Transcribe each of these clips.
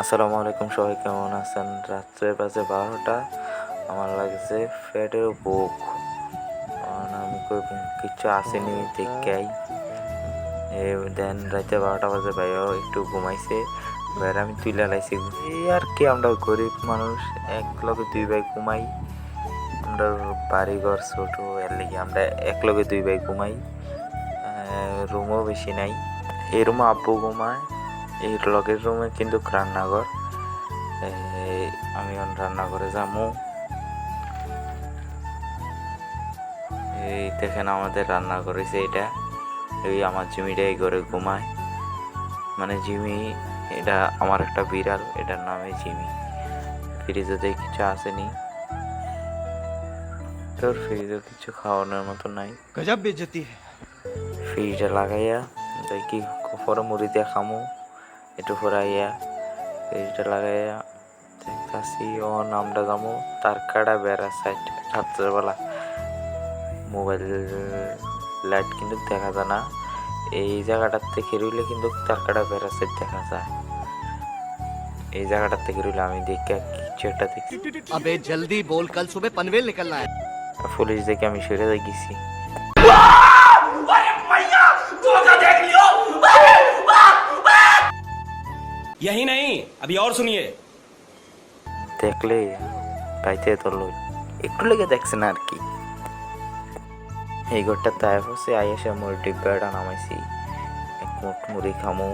আসসালামু আলাইকুম, সবাই কেমন আছেন? রাত্রে বাজে 12টা। আমার লাগছে ফ্যাটের বুক। কারণ আমি কিচ্ছু আসেনি দেখাই। দেন রাতে 12টা বাজে ভাইও একটু ঘুমাইছে। ভাইয়ের আমি তুলে লাইছি। এই আর কি, আমরা গরিব মানুষ, এক লগে দুই ভাই ঘুমাই। আমরা বাড়িঘর ছোট, এর লেগে আমরা এক লগে দুই ভাই ঘুমাই। রুমও বেশি নাই। এই রুমে আব্বু ঘুমায়, এই লগের রুমে কিন্তু রান্নাঘর। আমি রান্নাঘরে যাবো। এই দেখেন আমাদের রান্না করেছে এটা। এই আমার জিমিটা এই ঘরে ঘুমায়, মানে জিমি এটা আমার একটা বিড়াল, এটার নামে জিমি। ফ্রিজে কিছু আসেনি, তোর ফ্রিজে কিছু খাওয়ানোর মতো নাই। गजब बेइज्जती है। ফ্রিজটা লাগাইয়া দেখি পরে মুড়ি দিয়ে খামু একটু ফোরাইয়া। ফ্রিজটা লাগাইয়া দেখতেছি ও নামটা যাবো তার কাটা বেড়া সাইড। রাত্রেবেলা মোবাইল লাইট কিন্তু দেখা যায় না, এই জায়গাটার থেকে রইলে কিন্তু তার কাটা বেড়া সাইড দেখা যায়। এই জায়গাটার থেকে রইলে আমি দেখে কিছু একটা দেখি। अबे जल्दी बोल, कल सुबह पनवेल निकलना है। পুলিশ দেখে আমি সরে গেছি। यही नहीं, अभी और सुनिए। দেখলে পাইতে তোর একটু লেগে দেখছে না আর কি। এই ঘরটা তাই হচ্ছে আইসে মুড়ি ডিব্বাটা নামাইছি। এক মুঠ মুড়ি খামু।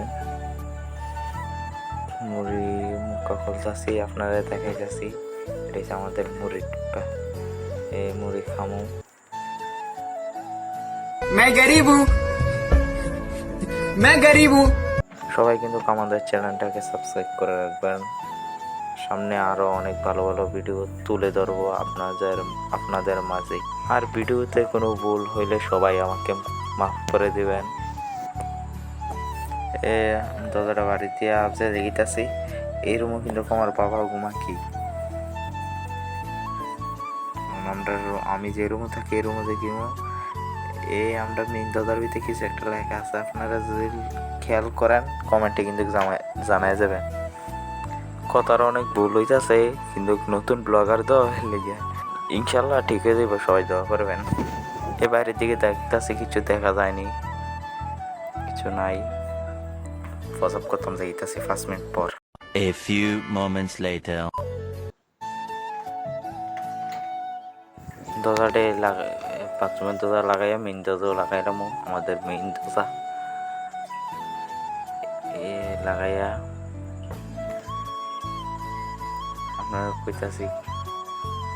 মুড়ি মুখা খুলতেছি, আপনারা দেখাইতেছি। এটা হচ্ছে আমাদের মুড়ি ডিব্বা। এই মুড়ি খামু। मैं गरीब हूँ, मैं गरीब हूँ। সবাই কিন্তু আমাদের চ্যানেলটাকে সাবস্ক্রাইব করে রাখবেন। সামনে আরও অনেক ভালো ভালো ভিডিও তুলে ধরবো আপনাদের মাঝে। আর ভিডিওতে কোনো ভুল হইলে সবাই আমাকে মাফ করে দিবেন। দাদাটা বাড়িতে আসছে দেখিতেছি। এই রুমও কিন্তু আমার বাবা ঘুমাকি। আমি যে রুমে থাকি এই রুমে দেখি আমরা মেন দাদার ভিতরে কিছু একটা লেখা আছে, আপনারা যদি খেয়াল করেন কমেন্টে কিন্তু জানাই যাবেন। কথার অনেক ভুল হইতেছে, কিন্তু নতুন ব্লগার দেওয়া লেগে ইনশাল্লাহ ঠিক হয়ে যাবে, সবাই দোয়া করবেন। এ বাইরের দিকে দেখতেছি কিছু দেখা যায়নি, কিছু নাই। ফসব করতাম যাইতেছি 5 মিনিট পর। A few moments later. দরজাটে 5 minute দরজা লাগাইয়া মেন দরজাও লাগাইলাম। আমাদের মেইন দরজা লাগাইয়া আপনারা কইতাছি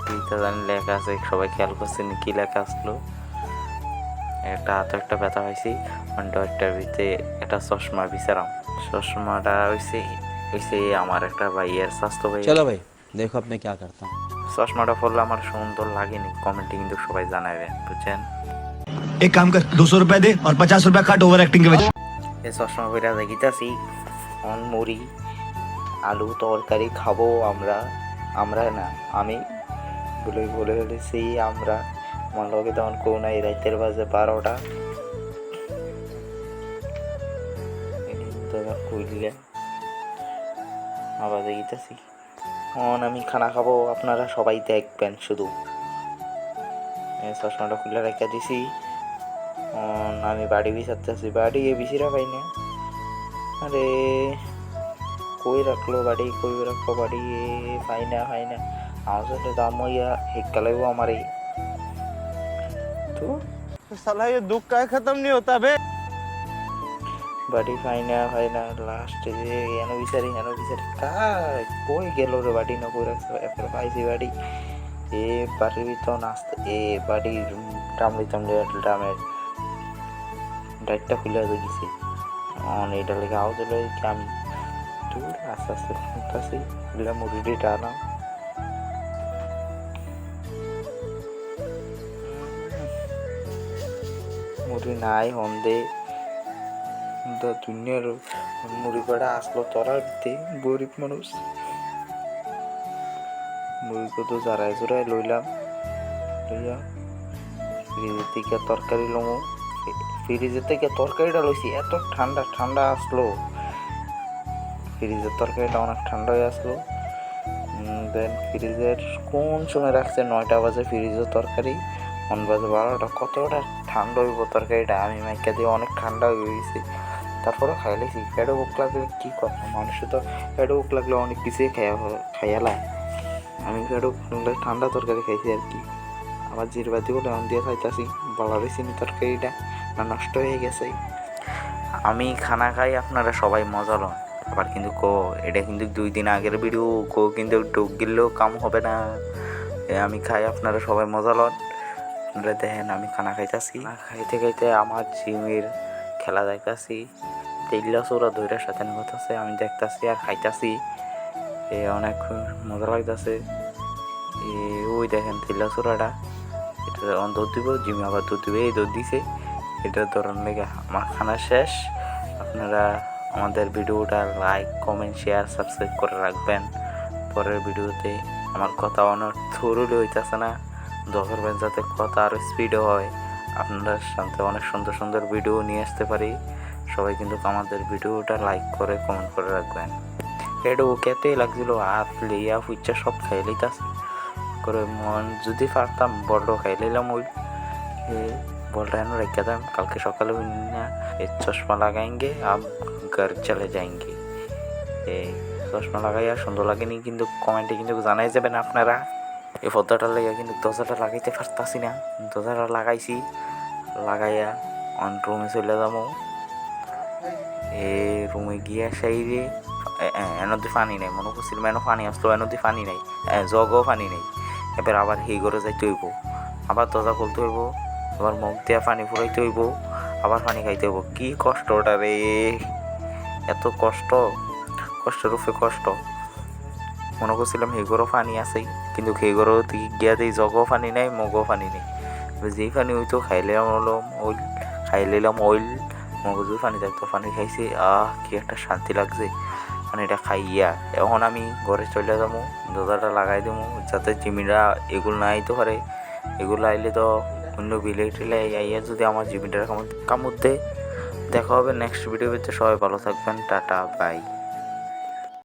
কিটা জানি লেখা আছে, সবাই খেয়াল করছেন কি লেখা আসলো। একটা হাতে একটা ব্যথা পাইছি, একটার ভিতরে একটা চশমা বিচারাম। চশমাটা হইছে আমার একটা ভাইয়ের স্বাস্থ্য ভাই। चलो भाई देखो अब मैं क्या करता हूँ। চশমাটা পরলে আমার সুন্দর লাগেনি, কমেন্টে কিন্তু সবাই জানাবেন, বুঝছেন? एक काम कर, 200 रुपए दे और 50 रुपए काट ओवर एक्टिंग के वजह। এই চশমা পরে দেখিতেছি মুড়ি আলু তরকারি খাবো আমরা না আমি বলে ফেলেছি আমরা। আমার লগে তখন কেউ নাই, রাতের বাজে 12টা। কইলে আবার দেখিতেছি আমি খানা খাবো, আপনারা সবাই দেখবেন শুধু। চশমাটা খুলে রেখে দিছি। আমি বাড়ি বিছাতেছি, বাড়ি বিছিরা পাই না। আরে কই রাখলো বাড়ি, কই রাখলো বাড়ি, পাই না আসলে দাম হইয়া হেক্কা লাগবো আমার। এই তো साला ये दुख का खत्म नहीं होता बे। বাড়ি পাই না লাস্টে যে হেন বিচারি কই গেল রে বাড়ি, না কই রাখছে। এরপর পাইছি বাড়ি। এ বাড়ির ভিতর নাচতে বাড়ির ড্রামের ডাইটটা খুলে গেছি। এইটা লেগে আওয়াজ হলো আমি দূর আস্তে আস্তে শুনতেছি মুরগিটি টানা। মুড়ি নাই হন্দে দুনিয়ার মুড়ি কটা আসলো তোরার গরিব মানুষ। মুড়ি কত জারাই জোড়াই লইলাম, লইয়া ফ্রিজের থেকে তরকারি লমো। ফ্রিজের থেকে তরকারিটা লইছি, এত ঠান্ডা আসলো ফ্রিজের তরকারিটা অনেক ঠান্ডা হয়ে আসলো। দেন ফ্রিজের কোন সময় রাখছে 9টা বাজে ফ্রিজের তরকারি, 1 বাজে 12টা, কতটা ঠান্ডা হইব তরকারিটা, আমি মাইকা দিয়ে অনেক ঠান্ডা হয়ে গেছি। তারপরে খাইলেছি, পেটে বুক লাগলে কী কথা, মানুষের তো পেটে বুক লাগলে অনেক কিছুই খাইয়ালায়। আমি পেটে বুক লাগলে ঠান্ডা তরকারি খাইছি আর কি। আবার জিরবাতি বলে অন দিয়ে খাইতেছি, বলা চিনি তরকারিটা না নষ্ট হয়ে গেছে। আমি খানা খাই, আপনারা সবাই মজা লন। আবার কিন্তু এটা কিন্তু 2 দিন আগের ভিডিও, কিন্তু ডুব গিললেও কাম হবে না। আমি খাই, আপনারা সবাই মজা লন। আপনারা দেখেন আমি খানা খাইতেছি, খাইতে খাইতে আমার জিমের খেলা দেখতেছি, তেল্লা চোরা দইটার সাথে নিতেছে, আমি দেখতেছি আর খাইতেছি, অনেক মজা লাগতেছে। ওই দেখেন তেল্লা চোরাটা, এটা দুধ দিব, জিমে আবার দুধ দিবে, এই দুধ দিছে, এটার ধরন লেগে আমার খানা শেষ। আপনারা আমাদের ভিডিওটা লাইক, কমেন্ট, শেয়ার, সাবস্ক্রাইব করে রাখবেন। পরের ভিডিওতে আমার কথা অনেক থরুলি হইতেছে না, দরকার যাতে কথা আরও স্পিডও হয়, আপনাদের সাথে অনেক সুন্দর সুন্দর ভিডিও নিয়ে আসতে পারি। সবাই কিন্তু আমাদের ভিডিওটা লাইক করে কমেন্ট করে রাখবেন। এটা খেতেই লাগছিল, আর লিয়া ফুচা সব খাই লইতাছে করে, মন যদি পারতাম বলটাও খাই লইলাম। ওই বলটা এনে রেখে দাম, কালকে সকালে না চশমা লাগাएंगे, आप घर चले जाएंगे। চশমা লাগাইয়া সুন্দর লাগেনি, কিন্তু কমেন্টে কিন্তু জানাই যাবেন আপনারা। এই পর্দাটা লেগে কিন্তু দরজাটা লাগাইতে পারতাছি না, দরজাটা লাগাইছি, লাগাইয়া অন রুমে চলে যাবো। রুমে গিয়া সাইরে এনদি পানি নাই, মনে করছিলাম এনো পানি আসলো, এনদি পানি নাই, জগও পানি নেই। এবার আবার সেই ঘরে যাইতে হইব, আবার দরজা খুলতে হইব, আবার মুখ দিয়া পানি ফুরাইতে হইব, আবার পানি খাইতে হইব। কি কষ্টটা রে, এত কষ্টের উপরে কষ্ট। মনে করছিলাম সেই ঘরও পানি আছে, কিন্তু সেই ঘরও গিয়া দিই জগও পানি নাই, মগও পানি নেই। যেই পানি হইতো খাই লইলাম অয়েল, মগজু পানি থাকতো, পানি খাইছি, কি একটা শান্তি লাগছে পানিটা খাইয়া। এখন আমি ঘরে চলে যাবো, দরজাটা লাগাই দেবো, যাতে জিমিরা এগুলো না আইতে পারে। এগুলো আইলে তো অন্য বিলে টিলে আইয়া যদি আমার জিমিটার কামড় দেয়। দেখা হবে নেক্সট ভিডিওতে, সবাই ভালো থাকবেন, টাটা বাই।